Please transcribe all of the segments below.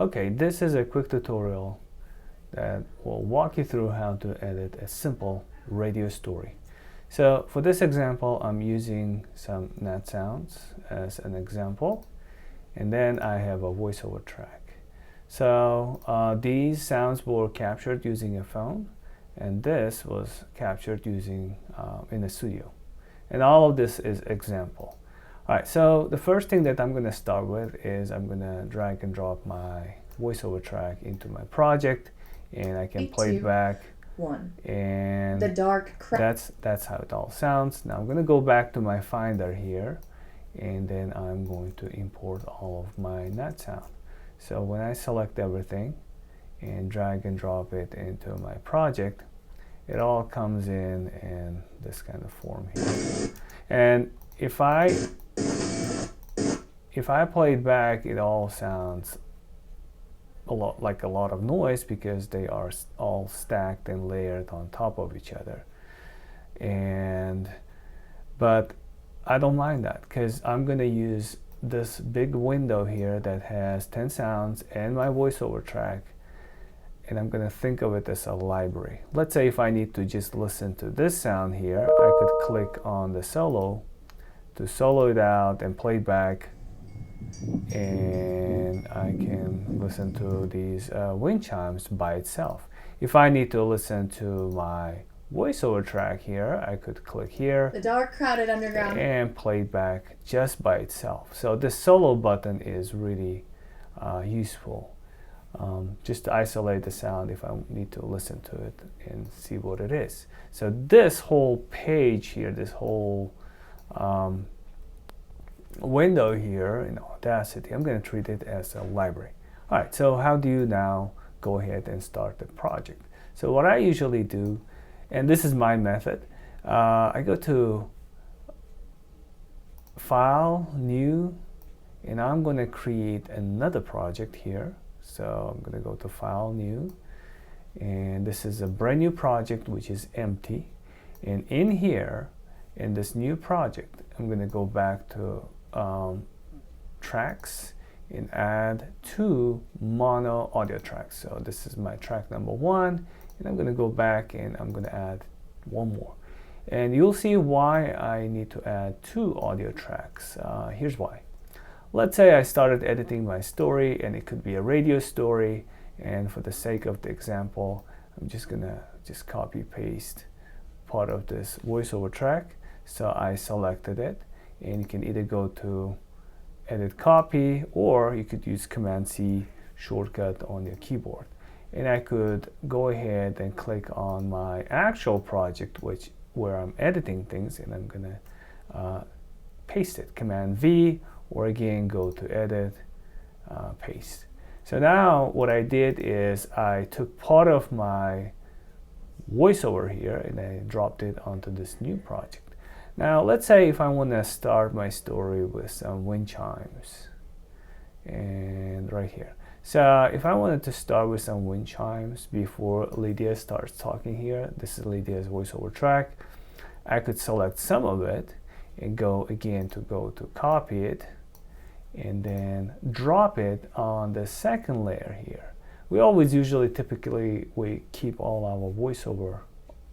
Okay, this is a quick tutorial that will walk you through how to edit a simple radio story. So for this example, I'm using some nat sounds as an example, and then I have a voiceover track. So these sounds were captured using a phone, and this was captured using in a studio. And all of this is example. All right, so the first thing that I'm going to start with is I'm going to drag and drop my voiceover track into my project, and I can play it back. And the dark that's how it all sounds. Now I'm going to go back to my Finder here, and then I'm going to import all of my nat sound. So when I select everything and drag and drop it into my project, it all comes in this kind of form here. And if I play it back, it all sounds a lot of noise because they are all stacked and layered on top of each other. But I don't mind that because I'm going to use this big window here that has 10 sounds and my voiceover track, and I'm going to think of it as a library. Let's say if I need to just listen to this sound here, I could click on the solo to solo it out and play it back, and I can listen to these wind chimes by itself. If I need to listen to my voiceover track here, I could click here, the dark crowded underground, and play it back just by itself. So the solo button is really useful, just to isolate the sound if I need to listen to it and see what it is. So this whole page here, this whole window here in Audacity, I'm going to treat it as a library. All right, so how do you now go ahead and start the project? So what I usually do, and this is my method, I go to File, New, and I'm going to create another project here. So I'm going to go to File, New, and this is a brand new project which is empty. And in here, in this new project, I'm going to go back to tracks and add 2 mono audio tracks. So this is my track number 1, and I'm going to go back and I'm going to add 1 more. And you'll see why I need to add 2 audio tracks. Here's why. Let's say I started editing my story, and it could be a radio story, and for the sake of the example, I'm just going to copy paste part of this voiceover track. So I selected it, and you can either go to edit copy, or you could use Command C shortcut on your keyboard. And I could go ahead and click on my actual project, where I'm editing things, and I'm going to paste it. Command V, or again go to edit, paste. So now what I did is I took part of my voiceover here and I dropped it onto this new project. Now let's say if I want to start my story with some wind chimes, and right here. So if I wanted to start with some wind chimes before Lydia starts talking here, this is Lydia's voiceover track, I could select some of it and go to copy it and then drop it on the second layer here. We always typically we keep all our voiceover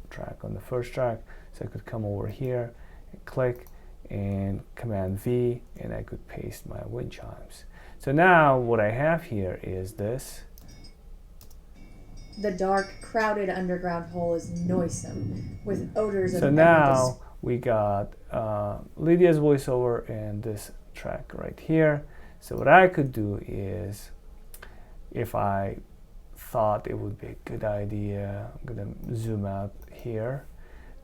track on the first track, so I could come over here and click and Command V, and I could paste my wind chimes. So now what I have here is this. The dark, crowded underground hole is noisome, with odors of So now we got Lydia's voiceover and this track right here. So what I could do is, if I thought it would be a good idea, I'm going to zoom out here,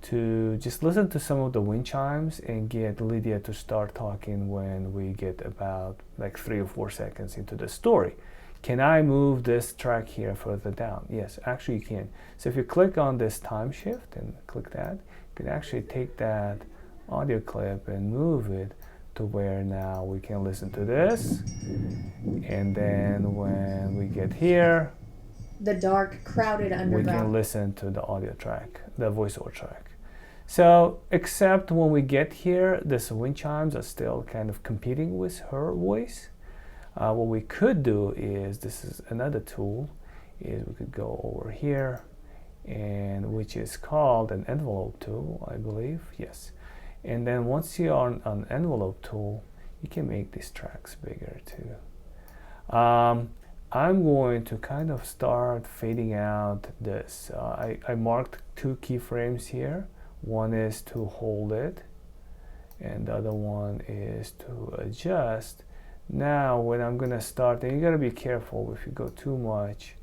to just listen to some of the wind chimes and get Lydia to start talking when we get about like 3 or 4 seconds into the story. Can I move this track here further down? Yes, actually you can. So if you click on this time shift and click that, you can actually take that audio clip and move it to where now we can listen to this. And then when we get here, the dark, crowded underground, we can listen to the audio track, the voiceover track. So, except when we get here, the wind chimes are still kind of competing with her voice. What we could do is, this is another tool, is we could go over here, and which is called an envelope tool, I believe. Yes. And then once you're on an envelope tool, you can make these tracks bigger too. I'm going to kind of start fading out this. I marked 2 keyframes here. One is to hold it, and the other one is to adjust. Now when I'm gonna start, and you gotta be careful, if you go too much,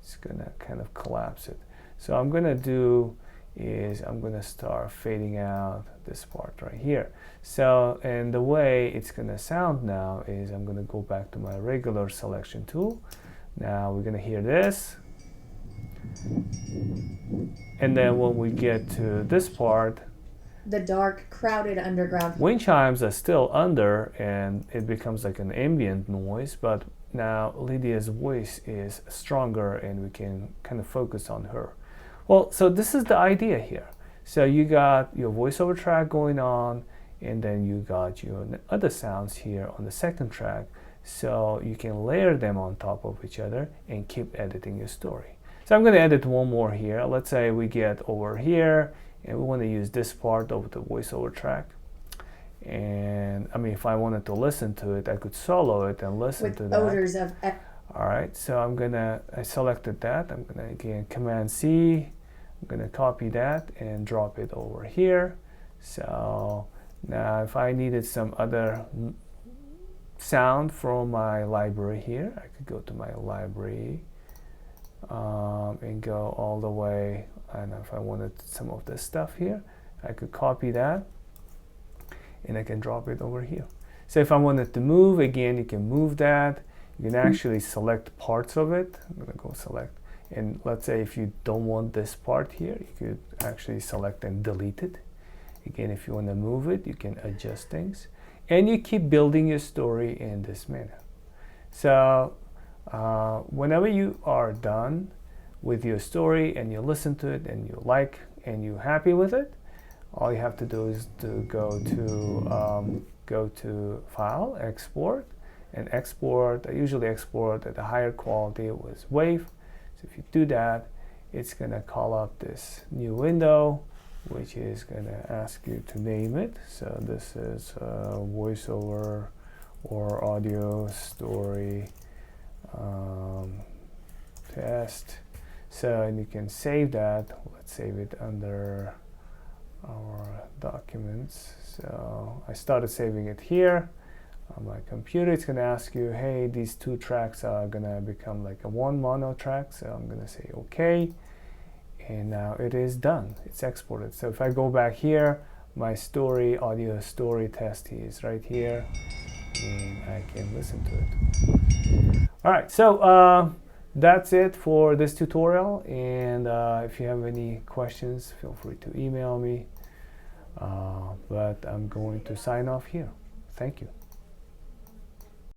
it's gonna kind of collapse it. So I'm gonna do is I'm gonna start fading out this part right here. So, and the way it's gonna sound now is I'm gonna go back to my regular selection tool. Now we're gonna hear this. And then when we get to this part, the dark, crowded underground. wind chimes are still under, and it becomes like an ambient noise, but now Lydia's voice is stronger and we can kind of focus on her. Well, so this is the idea here. So you got your voiceover track going on, and then you got your other sounds here on the second track, so you can layer them on top of each other and keep editing your story. So I'm going to edit one more here. Let's say we get over here, and we want to use this part of the voiceover track. And I mean, if I wanted to listen to it, I could solo it and listen with to that. odors of. All right, so I selected that. I'm gonna again Command C. I'm gonna copy that and drop it over here. So now if I needed some other sound from my library here, I could go to my library and go all the way. And if I wanted some of this stuff here, I could copy that and I can drop it over here. So if I wanted to move, again, you can move that. You can actually select parts of it. I'm gonna go select. And let's say if you don't want this part here, you could actually select and delete it. Again, if you want to move it, you can adjust things. And you keep building your story in this manner. So whenever you are done with your story and you listen to it and you like and you're happy with it, all you have to do is to go to File, Export, and export. I usually export at a higher quality with WAV. So if you do that, it's going to call up this new window, which is going to ask you to name it. So this is voiceover or audio story test. So, and you can save that. Let's save it under our documents. So I started saving it here on my computer. It's going to ask you, hey, these 2 tracks are going to become like a 1 mono track. So I'm going to say OK. And now it is done. It's exported. So if I go back here, my story, audio story test is right here. And I can listen to it. All right. So that's it for this tutorial. And if you have any questions, feel free to email me. But I'm going to sign off here. Thank you.